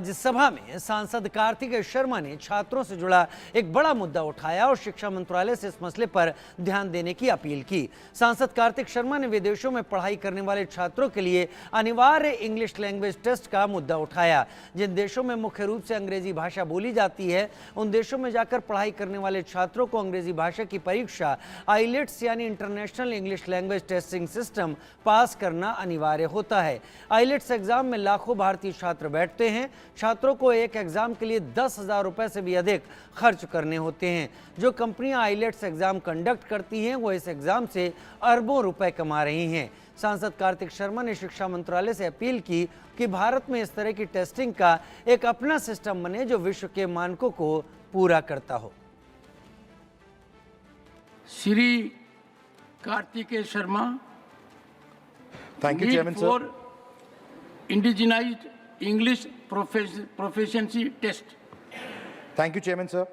राज्यसभा में सांसद कार्तिक शर्मा ने छात्रों से जुड़ा एक बड़ा मुद्दा उठाया और शिक्षा मंत्रालय से इस मसले पर ध्यान देने की अपील की। सांसद कार्तिक शर्मा ने विदेशों में पढ़ाई करने वाले छात्रों के लिए अनिवार्य इंग्लिश लैंग्वेज टेस्ट का मुद्दा उठाया। जिन देशों में मुख्य रूप से अंग्रेजी भाषा बोली जाती है, उन देशों में जाकर पढ़ाई करने वाले छात्रों को अंग्रेजी भाषा की परीक्षा आईलेट्स यानी international English language testing system pass करना अनिवार्य होता है। आईलेट्स एग्जाम में लाखों भारतीय छात्र बैठते हैं। छात्रों को एक एग्जाम के लिए 10,000 रुपए से भी अधिक खर्च करने होते हैं। जो कंपनियां आईलेट्स एग्जाम कंडक्ट करती हैं, वो इस एग्जाम से अरबों रुपए कमा रही हैं। सांसद कार्तिक शर्मा ने शिक्षा मंत्रालय से अपील की कि भारत में इस तरह की टेस्टिंग का एक अपना सिस्टम बने जो विश्व के मानकों को पूरा करता हो। Shri Kartikeya Sharma, Thank you, Chairman, sir. for indigenized English proficiency test. Thank you, Chairman, sir.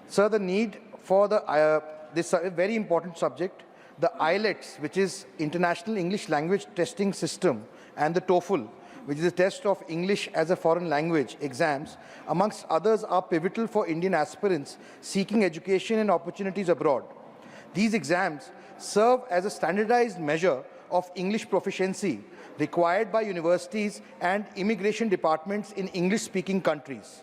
Sir, the need for this very important subject, the IELTS, which is International English Language Testing System, and the TOEFL, which is a test of English as a foreign language exams, amongst others, are pivotal for Indian aspirants seeking education and opportunities abroad. These exams serve as a standardized measure of English proficiency required by universities and immigration departments in English-speaking countries.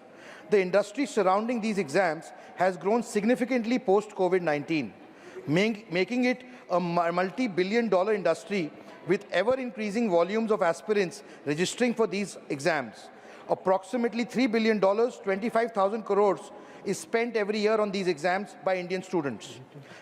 The industry surrounding these exams has grown significantly post-COVID-19, making it a multi-billion-dollar industry with ever-increasing volumes of aspirants registering for these exams. Approximately $3 billion, 25,000 crores, is spent every year on these exams by Indian students.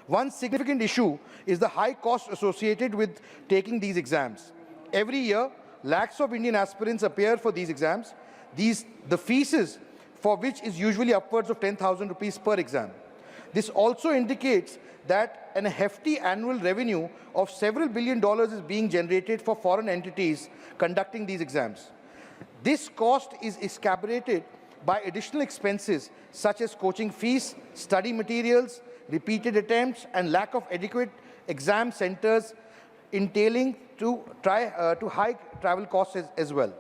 One significant issue is the high cost associated with taking these exams. Every year, lakhs of Indian aspirants appear for these exams. The fees for which is usually upwards of 10,000 rupees per exam. This also indicates that a hefty annual revenue of several $billion is being generated for foreign entities conducting these exams. This cost is exacerbated by additional expenses such as coaching fees, study materials, repeated attempts, and lack of adequate exam centers, entailing to high travel costs as well.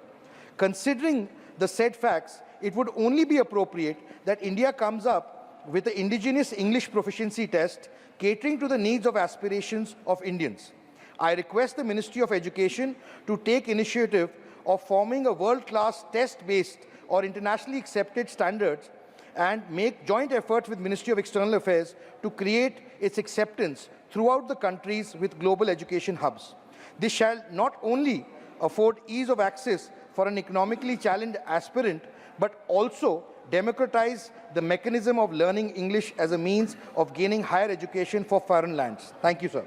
Considering the said facts, it would only be appropriate that India comes up with the indigenous English proficiency test catering to the needs of aspirations of Indians. I request the Ministry of Education to take initiative of forming a world-class test-based or internationally accepted standards and make joint efforts with Ministry of External Affairs to create its acceptance throughout the countries with global education hubs. This shall not only afford ease of access for an economically challenged aspirant, but also democratize the mechanism of learning English as a means of gaining higher education for foreign lands. Thank you, sir.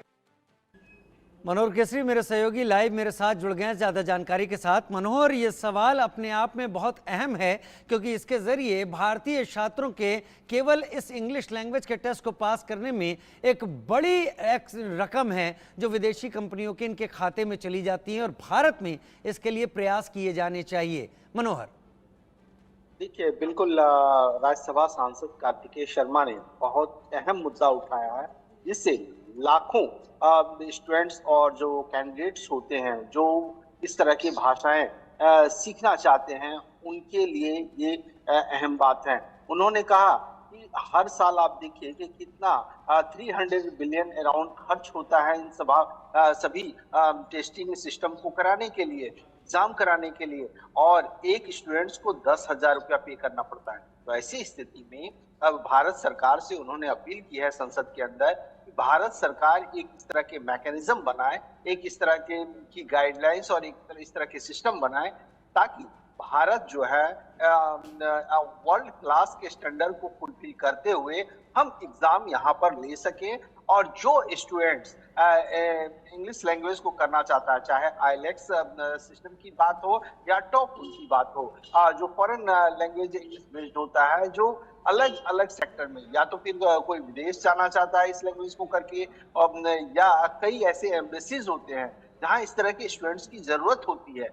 मनोहर केसरी मेरे सहयोगी live मेरे साथ जुड़ गए हैं ज़्यादा जानकारी के साथ। मनोहर, ये सवाल अपने आप में बहुत अहम है क्योंकि इसके ज़रिए भारतीय छात्रों के केवल इस इंग्लिश लैंग्वेज के टेस्ट को पास करने में एक बड़ी रकम है जो विदेशी कंपनियों के इनके खाते में चली जाती है और भारत में इसके लिए प्रयास किए जाने चाहिए। मनोहर, देखिए, बिल्कुल राज्यसभा सांसद कार्तिकेय शर्मा ने बहुत अहम मुद्दा उठाया है, जिससे लाखों स्टूडेंट्स और जो कैंडिडेट्स होते हैं जो इस तरह की भाषाएं सीखना चाहते हैं, उनके लिए ये अहम बात है। उन्होंने कहा कि हर साल आप देखिए कि कितना 300 बिलियन अराउंड खर्च होता है इन सभी टेस्टिंग सिस्टम को कराने के लिए, एग्जाम कराने के लिए, और एक स्टूडेंट्स को 10,000 रुपया पे करना पड़ता है। तो ऐसी स्थिति में अब भारत सरकार से उन्होंने अपील की है संसद के अंदर कि भारत सरकार एक इस तरह के मैकेनिज्म बनाए, एक इस तरह की गाइडलाइंस और एक इस तरह के सिस्टम बनाए ताकि भारत जो है वर्ल्ड क्लास के स्टैंडर्ड को फुलफिल करते हुए हम एग्जाम यहाँ पर ले सकें। और जो स्टूडेंट्स इंग्लिश लैंग्वेज को करना चाहता है, चाहे आईलेट्स सिस्टम की बात हो या टॉफल की बात हो, जो फॉरेन लैंग्वेज इंग्लिश बेस्ड होता है, जो अलग अलग सेक्टर में, या तो फिर कोई विदेश जाना चाहता है इस लैंग्वेज को करके, या कई ऐसे एम्बेसीज होते हैं जहां इस तरह के स्टूडेंट्स की जरूरत होती है,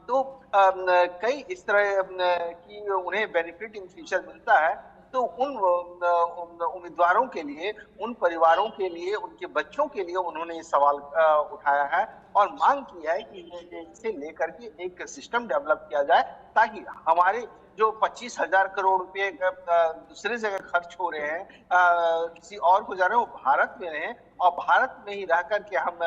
तो कई इस तरह की उन्हें बेनिफिट इन फ्यूचर मिलता है। तो उन उम्मीदवारों के लिए, उन परिवारों के लिए, उनके बच्चों के लिए उन्होंने ये सवाल उठाया है और मांग की है कि इसे लेकर के एक सिस्टम डेवलप किया जाए, ताकि हमारे जो 25,000 करोड़ रुपए दूसरे जगह खर्च हो रहे हैं, किसी और को जा रहे हैं, वो भारत में रहें और भारत में ही रह करके हम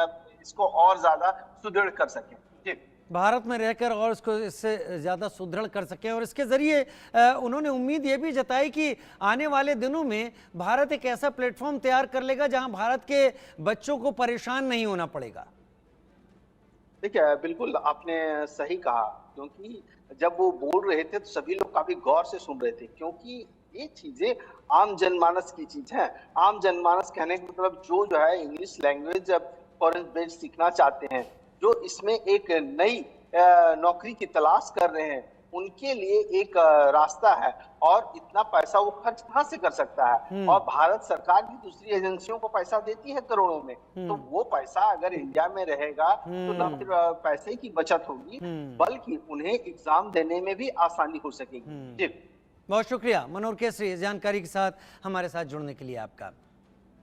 इसको और ज्यादा सुदृढ़ कर सकें। जी, भारत में रहकर और इसको इससे ज़्यादा सुदृढ़ कर सकें। और इसके ज़रिए उन्होंने उम्मीद ये भी जताई कि आने वाले दिनों में भारत एक ऐसा प्लेटफॉर्म तैयार कर लेगा जहां भारत के बच्चों को परेशान नहीं होना पड़ेगा। देखिए, बिल्कुल आपने सही कहा, क्योंकि जब वो बोल रहे थे तो सभी लोग काफी गौर से सुन रहे थे, क्योंकि ये चीजें आम जनमानस की चीज है। आम जनमानस कहने का मतलब जो है इंग्लिश लैंग्वेज फॉरेन बेस्ड सीखना चाहते हैं, जो इसमें एक नई नौकरी की तलाश कर रहे हैं, उनके लिए एक रास्ता है। और इतना पैसा वो खर्च कहाँ से कर सकता है? और भारत सरकार भी दूसरी एजेंसियों को पैसा देती है करोड़ों में, तो वो पैसा अगर इंडिया में रहेगा तो न फिर पैसे की बचत होगी, बल्कि उन्हें एग्जाम देने में भी आसानी हो सकेगी। जी, बहुत शुक्रिया मनोहर केसरी, इस जानकारी के साथ हमारे साथ जुड़ने के लिए आपका।